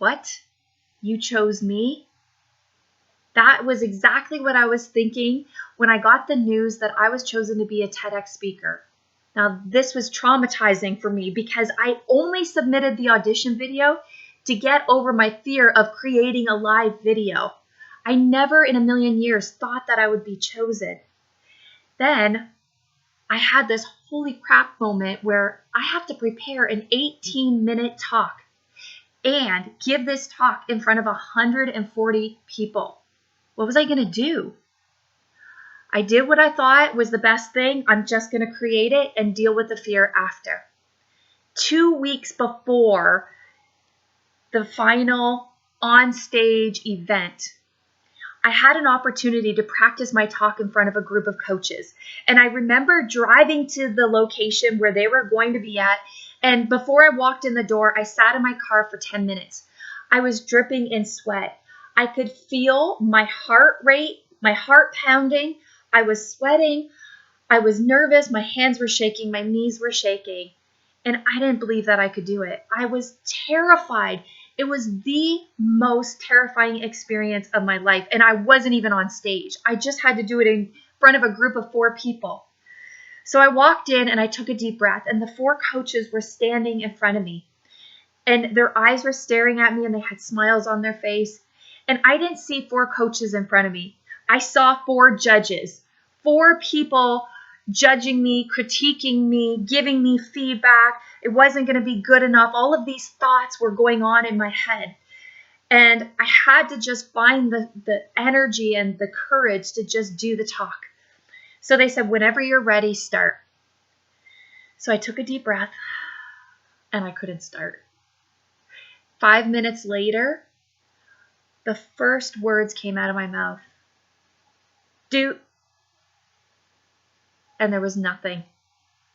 What? You chose me? That was exactly what I was thinking when I got the news that I was chosen to be a TEDx speaker. Now, this was traumatizing for me because I only submitted the audition video to get over my fear of creating a live video. I never in a million years thought that I would be chosen. Then I had this holy crap moment where I have to prepare an 18-minute talk and give this talk in front of 140 people. What was I going to do? I did what I thought was the best thing. I'm just going to create it and deal with the fear after. 2 weeks before the final on-stage event, I had an opportunity to practice my talk in front of a group of coaches. And I remember driving to the location where they were going to be at. And before I walked in the door, I sat in my car for 10 minutes. I was dripping in sweat. I could feel my heart rate, my heart pounding. I was sweating. I was nervous. My hands were shaking. My knees were shaking. And I didn't believe that I could do it. I was terrified. It was the most terrifying experience of my life. And I wasn't even on stage. I just had to do it in front of a group of 4 people. So I walked in and I took a deep breath. And the 4 coaches were standing in front of me. And their eyes were staring at me and they had smiles on their face. And I didn't see 4 coaches in front of me. I saw 4 judges, 4 people judging me, critiquing me, giving me feedback. It wasn't going to be good enough. All of these thoughts were going on in my head. And I had to just find the energy and the courage to just do the talk. So they said, whenever you're ready, start. So I took a deep breath and I couldn't start. 5 minutes later, the first words came out of my mouth. Do. And there was nothing.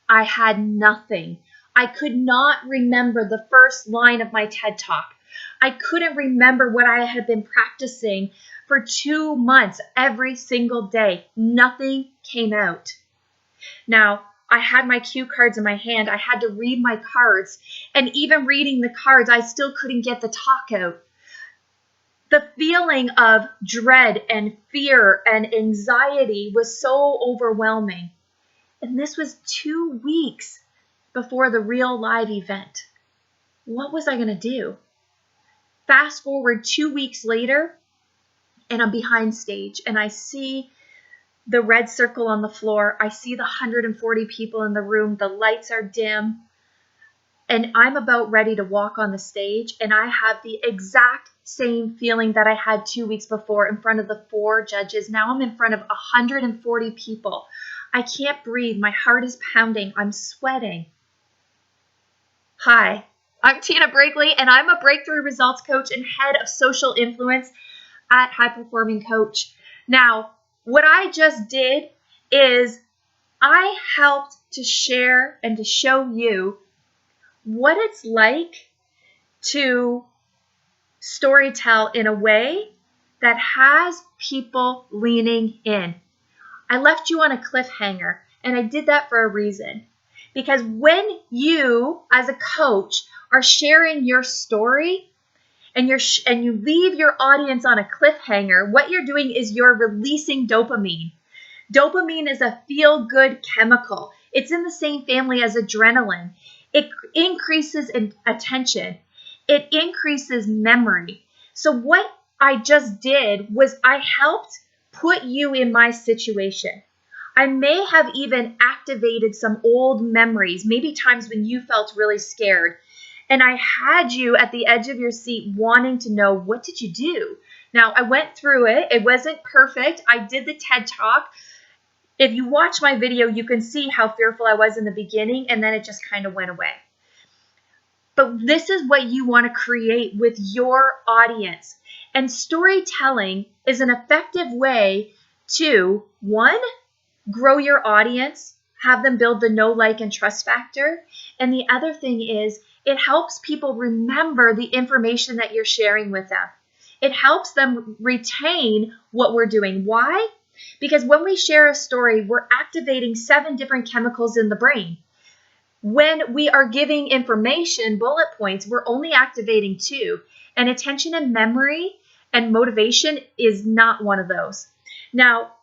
I had nothing. I could not remember the first line of my TED Talk. I couldn't remember what I had been practicing for 2 months every single day. Nothing came out. Now, I had my cue cards in my hand. I had to read my cards. And even reading the cards, I still couldn't get the talk out. The feeling of dread and fear and anxiety was so overwhelming. And this was 2 weeks before the real live event. What was I going to do? Fast forward 2 weeks later, and I'm behind stage, and I see the red circle on the floor. I see the 140 people in the room. The lights are dim. And I'm about ready to walk on the stage, and I have the exact same feeling that I had 2 weeks before in front of the 4 judges. Now I'm in front of 140 people. I can't breathe. My heart is pounding. I'm sweating. Hi, I'm Tina Brigley, and I'm a breakthrough results coach and head of social influence at High Performing Coach. Now, what I just did is I helped to share and to show you what it's like to storytell in a way that has people leaning in. I left you on a cliffhanger, and I did that for a reason. Because when you, as a coach, are sharing your story and you leave your audience on a cliffhanger, what you're doing is you're releasing dopamine. Dopamine is a feel-good chemical. It's in the same family as adrenaline. It increases in attention. It increases memory. So what I just did was I helped put you in my situation. I may have even activated some old memories, maybe times when you felt really scared. And I had you at the edge of your seat wanting to know, what did you do? Now, I went through it. It wasn't perfect. I did the TED Talk. If you watch my video, you can see how fearful I was in the beginning, and then it just kind of went away. But this is what you want to create with your audience. And storytelling is an effective way to, 1, grow your audience, have them build the know, like, and trust factor. And the other thing is it helps people remember the information that you're sharing with them. It helps them retain what we're doing. Why? Because when we share a story, we're activating 7 different chemicals in the brain. When we are giving information, bullet points, we're only activating 2. And attention and memory and motivation is not one of those. Now,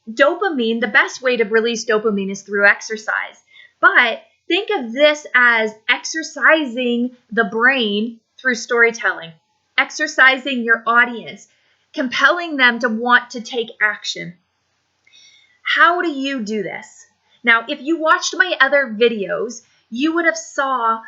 dopamine, the best way to release dopamine is through exercise. But think of this as exercising the brain through storytelling, exercising your audience, compelling them to want to take action. How do you do this? Now, if you watched my other videos, you would have saw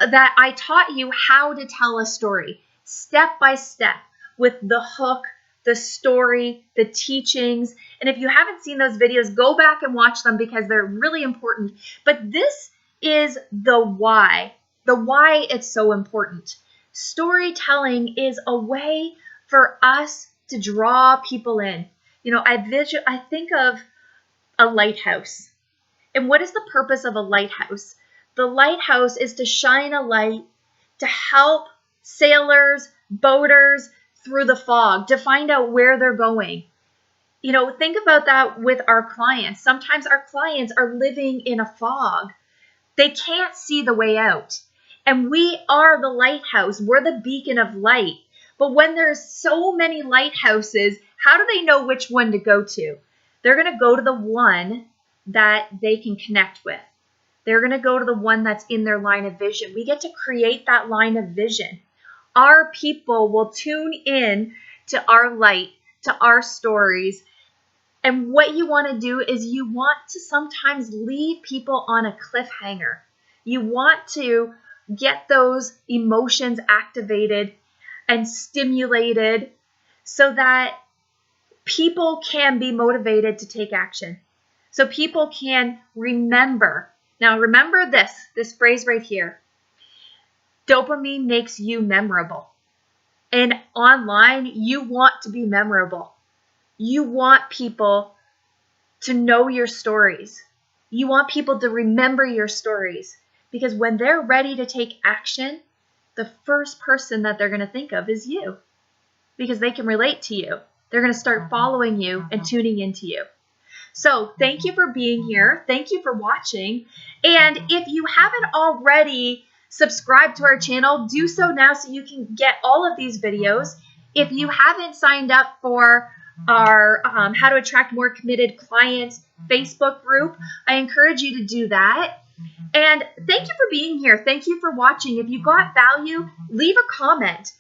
that I taught you how to tell a story step by step with the hook, the story, the teachings. And if you haven't seen those videos, go back and watch them because they're really important. But this is the why it's so important. Storytelling is a way for us to draw people in. I think of a lighthouse. And what is the purpose of a lighthouse? The lighthouse is to shine a light to help sailors, boaters through the fog, to find out where they're going. Think about that with our clients. Sometimes our clients are living in a fog. They can't see the way out. And we are the lighthouse. We're the beacon of light. But when there's so many lighthouses, how do they know which one to go to? They're going to go to the one that they can connect with. They're going to go to the one that's in their line of vision. We get to create that line of vision. Our people will tune in to our light, to our stories. And what you want to do is you want to sometimes leave people on a cliffhanger. You want to get those emotions activated and stimulated so that people can be motivated to take action. So people can remember. Now remember this phrase right here. Dopamine makes you memorable. And online, you want to be memorable. You want people to know your stories. You want people to remember your stories. Because when they're ready to take action, the first person that they're going to think of is you. Because they can relate to you. They're going to start following you and tuning into you. So thank you for being here. Thank you for watching. And if you haven't already subscribed to our channel, do so now so you can get all of these videos. If you haven't signed up for our How to Attract More Committed Clients Facebook group, I encourage you to do that. And thank you for being here. Thank you for watching. If you got value, leave a comment.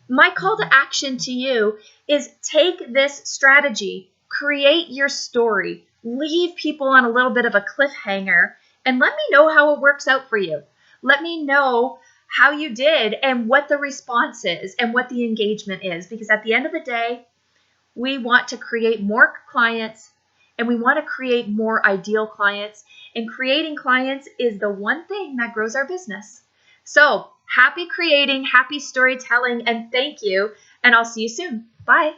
My call to action to you is take this strategy, create your story, leave people on a little bit of a cliffhanger, and let me know how it works out for you. Let me know how you did and what the response is and what the engagement is. Because at the end of the day, we want to create more clients and we want to create more ideal clients. And creating clients is the one thing that grows our business. So happy creating, happy storytelling, and thank you. And I'll see you soon. Bye.